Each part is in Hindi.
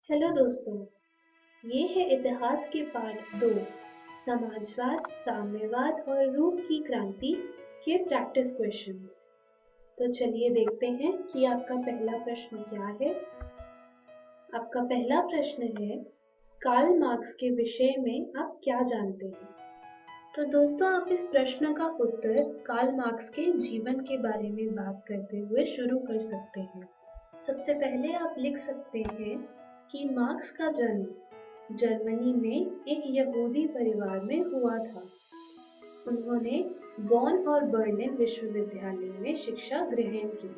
हेलो दोस्तों, ये है इतिहास के पार्ट 2 समाजवाद, साम्यवाद और रूस की क्रांति के प्रैक्टिस क्वेश्चंस। तो चलिए देखते हैं कि आपका पहला प्रश्न क्या है। आपका पहला प्रश्न है, कार्ल मार्क्स के विषय में आप क्या जानते हैं? तो दोस्तों, आप इस प्रश्न का उत्तर कार्ल मार्क्स के जीवन के बारे में बात करते हुए शुरू कर सकते हैं। सबसे पहले आप लिख सकते हैं कि मार्क्स का जन्म जर्मनी में एक यहूदी परिवार में हुआ था। उन्होंने बॉन और बर्लिन विश्वविद्यालय में शिक्षा ग्रहण की।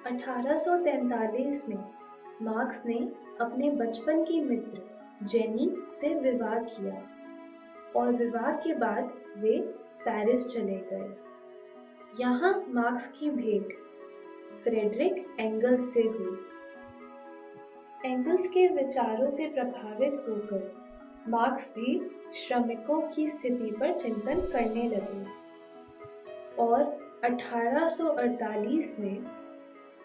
1843 में मार्क्स ने अपने बचपन की मित्र जेनी से विवाह किया और विवाह के बाद वे पेरिस चले गए। यहाँ मार्क्स की भेंट फ्रेडरिक एंगल्स से हुई। एंगल्स के विचारों से प्रभावित होकर मार्क्स भी श्रमिकों की स्थिति पर चिंतन करने लगे और 1848 में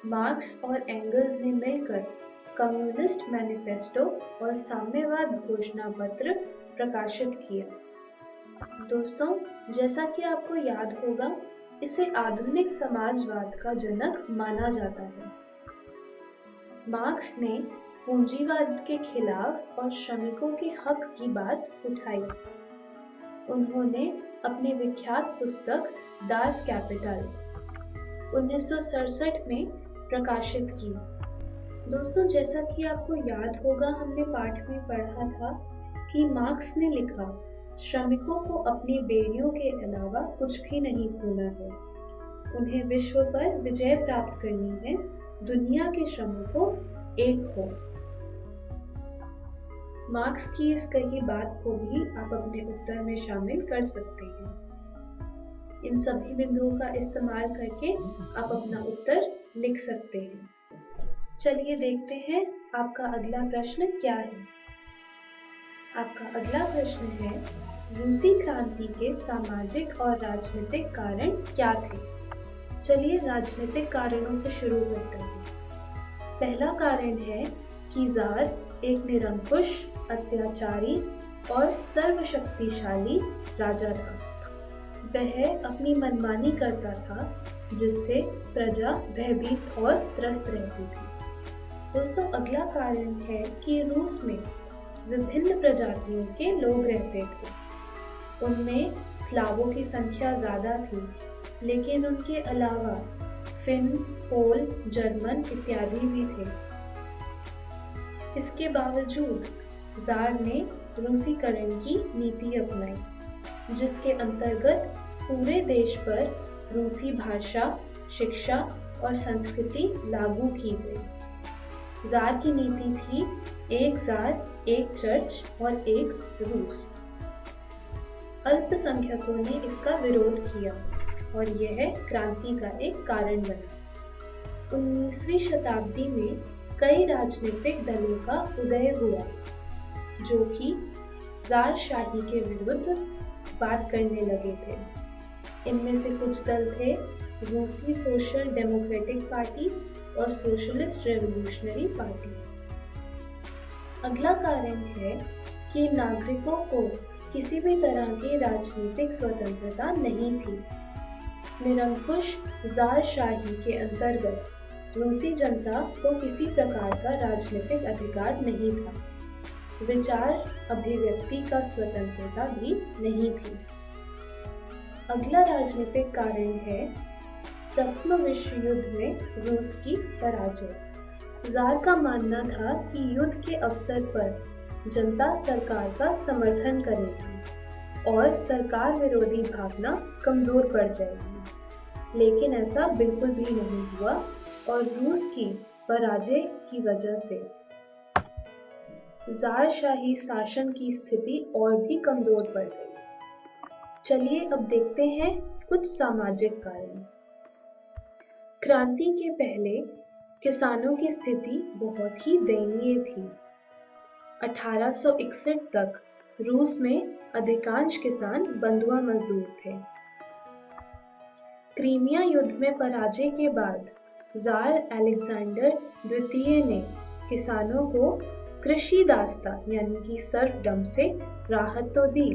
मार्क्स और एंगल्स ने मिलकर कम्युनिस्ट मैनिफेस्टो और साम्यवाद घोषणा पत्र प्रकाशित किया। दोस्तों, जैसा कि आपको याद होगा, इसे आधुनिक समाजवाद का जनक माना जाता है। मार्क्स ने पूंजीवाद के खिलाफ और श्रमिकों के हक की बात उठाई। उन्होंने अपनी विख्यात पुस्तक दास कैपिटल 1967 में प्रकाशित की। दोस्तों, जैसा कि आपको याद होगा, हमने पाठ में पढ़ा था कि मार्क्स ने लिखा, श्रमिकों को अपनी बेड़ियों के अलावा कुछ भी नहीं खोना है। उन्हें विश्व पर विजय प्राप्त करनी है। दुनिया के श्रमिकों एक हो। मार्क्स की इस कही बात को भी आप अपने उत्तर में शामिल कर सकते हैं। इन सभी बिंदुओं का इस्तेमाल करके आप अपना उत्तर लिख सकते हैं। चलिए देखते हैं आपका अगला प्रश्न क्या है। आपका अगला प्रश्न है, रूसी क्रांति के सामाजिक और राजनीतिक कारण क्या थे? चलिए राजनीतिक कारणों से शुरू करते हैं। पहला कारण है कि जार एक निरंकुश, अत्याचारी और सर्वशक्तिशाली राजा था। वह अपनी मनमानी करता था, जिससे प्रजा भयभीत और त्रस्त रहती थी। दोस्तों, अगला कारण है कि रूस में विभिन्न प्रजातियों के लोग रहते थे। उनमें स्लावों की संख्या ज्यादा थी, लेकिन उनके अलावा फिन, पोल, जर्मन इत्यादि भी थे। इसके बावजूद जार ने रूसीकरण की नीति अपनाई, जिसके अंतर्गत पूरे देश पर रूसी भाषा, शिक्षा और संस्कृति लागू की गई। जार की नीति थी एक जार, एक चर्च और एक रूस। अल्पसंख्यकों ने इसका विरोध किया और यह क्रांति का एक कारण बना। 19वीं शताब्दी में कई राजनीतिक दलों का उदय हुआ, जो कि ज़ारशाही के विरुद्ध बात करने लगे थे। इनमें से कुछ दल थे रूसी सोशल डेमोक्रेटिक पार्टी और सोशलिस्ट रेवोल्यूशनरी पार्टी। अगला कारण है कि नागरिकों को किसी भी तरह की राजनीतिक स्वतंत्रता नहीं थी। निरंकुश ज़ारशाही के अंतर्गत रूसी जनता को किसी प्रकार का राजनीतिक अधिकार नहीं था। विचार अभिव्यक्ति का स्वतंत्रता भी नहीं थी। अगला राजनीतिक कारण है प्रथम विश्व युद्ध में रूस की पराजय। जार का मानना था कि युद्ध के अवसर पर जनता सरकार का समर्थन करेगी और सरकार विरोधी भावना कमजोर पड़ जाएगी, लेकिन ऐसा बिल्कुल भी नहीं हुआ और रूस की पराजय की वजह से ज़ारशाही शासन की स्थिति और भी कमजोर पड़ गई। चलिए अब देखते हैं कुछ सामाजिक कारण। क्रांति के पहले किसानों की स्थिति बहुत ही दयनीय थी। 1861 तक रूस में अधिकांश किसान बंधुआ मजदूर थे। क्रीमिया युद्ध में पराजय के बाद जार अलेक्जेंडर द्वितीय ने किसानों को कृषि दास्ता यानी कि सर्फडम से राहत तो दी,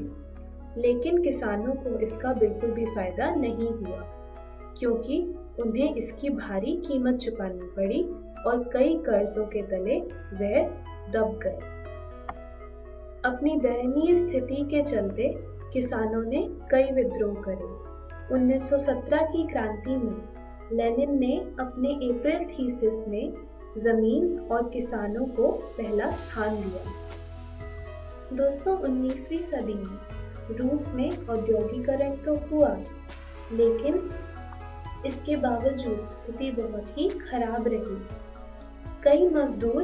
लेकिन किसानों को इसका बिल्कुल भी फायदा नहीं हुआ, क्योंकि उन्हें इसकी भारी कीमत चुकानी पड़ी और कई कर्जों के तले वे दब गए। अपनी दयनीय स्थिति के चलते किसानों ने कई विद्रोह करे। 1917 की क्रांति में लेनिन ने अपने अप्रैल थीसिस में जमीन और किसानों को पहला स्थान दिया। दोस्तों, 19वीं सदी में रूस में औद्योगिकरण तो हुआ, लेकिन इसके बावजूद स्थिति बहुत ही खराब रही। कई मजदूर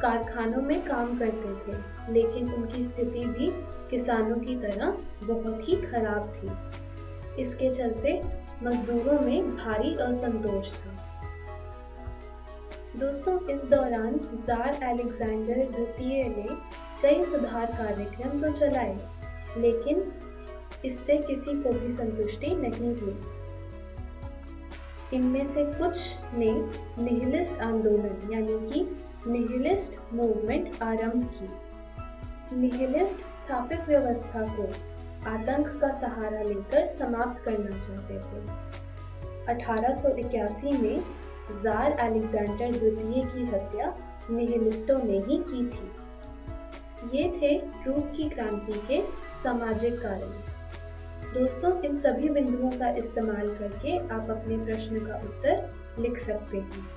कारखानों में काम करते थे, लेकिन उनकी स्थिति भी किसानों की तरह बहुत ही खराब थी। इसके चलते मजदूरों में भारी असंतोष था। दोस्तों, इस दौरान जार अलेक्जेंडर द्वितीय ने कई सुधार कार्यक्रम तो चलाए, लेकिन इससे किसी को भी संतुष्टि नहीं हुई। इनमें से कुछ ने निहिलिस्ट आंदोलन यानी कि निहिलिस्ट मूवमेंट आरंभ की। निहिलिस्ट स्थापित व्यवस्था को आतंक का सहारा लेकर समाप्त करना चाहते थे। 1881 में जार अलेक्जेंडर द्वितीय की हत्या निहिलिस्टों ने ही की थी। ये थे रूस की क्रांति के सामाजिक कारण। दोस्तों, इन सभी बिंदुओं का इस्तेमाल करके आप अपने प्रश्न का उत्तर लिख सकते हैं।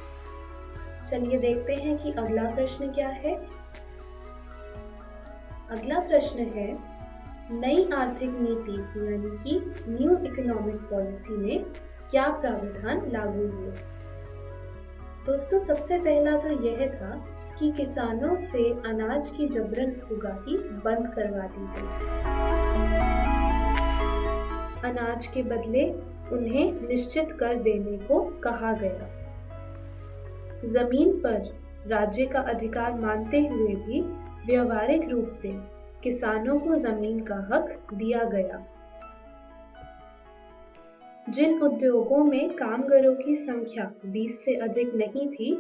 चलिए देखते हैं कि अगला प्रश्न क्या है। अगला प्रश्न है, नई आर्थिक नीति यानी कि न्यू इकोनॉमिक पॉलिसी में क्या प्रावधान लागू हुए। दोस्तों, सबसे पहला तो यह था कि किसानों से अनाज की जबरन उगाही बंद करवा दी गई। अनाज के बदले उन्हें निश्चित कर देने को कहा गया। जमीन पर राज्य का अधिकार मानते हुए भी व्यवहारिक रूप से किसानों को जमीन का हक दिया गया। जिन उद्योगों में कामगारों की संख्या 20 से अधिक नहीं थी,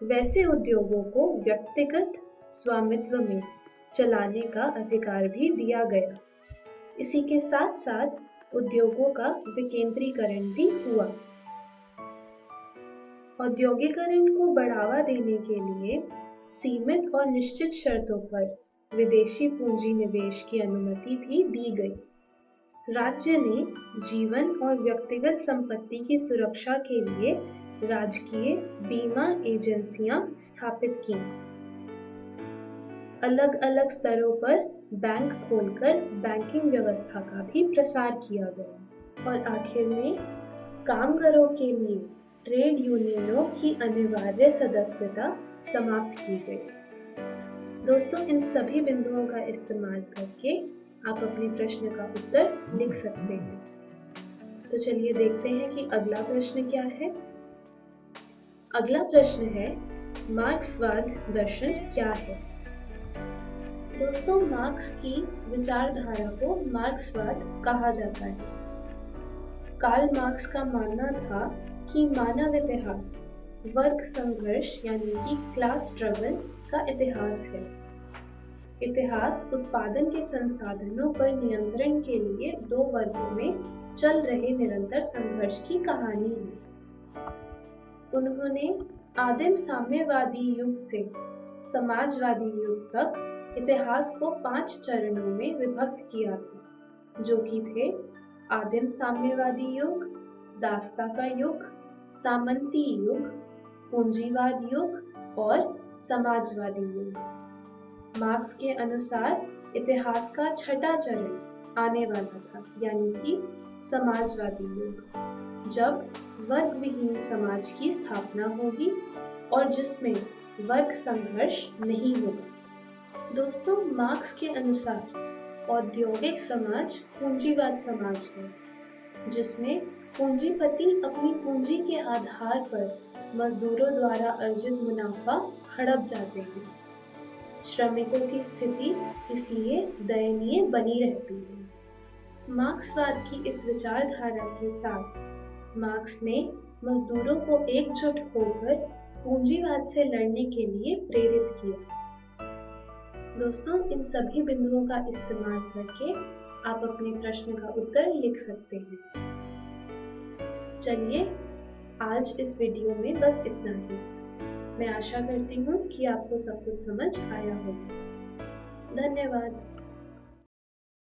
वैसे उद्योगों को व्यक्तिगत स्वामित्व में चलाने का अधिकार भी दिया गया। इसी के साथ साथ उद्योगों का विकेंद्रीकरण भी हुआ। औद्योगिकरण को बढ़ावा देने के लिए सीमित और निश्चित शर्तों पर विदेशी पूंजी निवेश की अनुमति भी दी गई। राज्य ने जीवन और व्यक्तिगत संपत्ति की सुरक्षा के लिए राजकीय बीमा एजेंसियां स्थापित की। अलग अलग स्तरों पर बैंक खोलकर बैंकिंग व्यवस्था का भी प्रसार किया गया। और आखिर में कामगारों के लिए ट्रेड यूनियनों की अनिवार्य सदस्यता समाप्त की गई। दोस्तों, इन सभी बिंदुओं का इस्तेमाल करके आप अपने प्रश्न का उत्तर लिख सकते हैं। तो चलिए देखते हैं कि अगला प्रश्न क्या है। अगला प्रश्न है, मार्क्सवाद दर्शन क्या है। दोस्तों, मार्क्स की विचारधारा को मार्क्सवाद कहा जाता है। कार्ल मार्क्स का मानना था कि मानव इतिहास वर्ग संघर्ष यानी कि क्लास स्ट्रगल का इतिहास है। इतिहास उत्पादन के संसाधनों पर नियंत्रण के लिए दो वर्गों में चल रहे निरंतर संघर्ष की कहानी है। उन्होंने आदिम साम्यवादी युग से समाजवादी युग तक इतिहास को 5 चरणों में विभक्त किया था, जो कि थे आदिम साम्यवादी युग, दास्ता का युग, सामंती युग, पूंजीवाद युग और समाजवादी युग। मार्क्स के अनुसार इतिहास का छठा चरण आने वाला था, यानी कि समाजवादी युग, जब वर्ग विहीन समाज की स्थापना होगी और जिसमें वर्ग संघर्ष नहीं होगा। दोस्तों, मार्क्स के अनुसार औद्योगिक समाज पूंजीवाद समाज है, जिसमें पूंजीपति अपनी पूंजी के आधार पर मजदूरों द्वारा अर्जित मुनाफा हड़प जाते हैं। श्रमिकों की स्थिति इसलिए दयनीय बनी रहती है। मार्क्सवाद की इस विचारधारा के साथ मार्क्स ने मजदूरों को एकजुट होकर पूंजीवाद से लड़ने के लिए प्रेरित किया। दोस्तों, इन सभी बिंदुओं का इस्तेमाल करके आप अपने प्रश्न का उत्तर लिख सकते हैं। चलिए, आज इस वीडियो में बस इतना ही। मैं आशा करती हूँ कि आपको सब कुछ समझ आया होगा। धन्यवाद।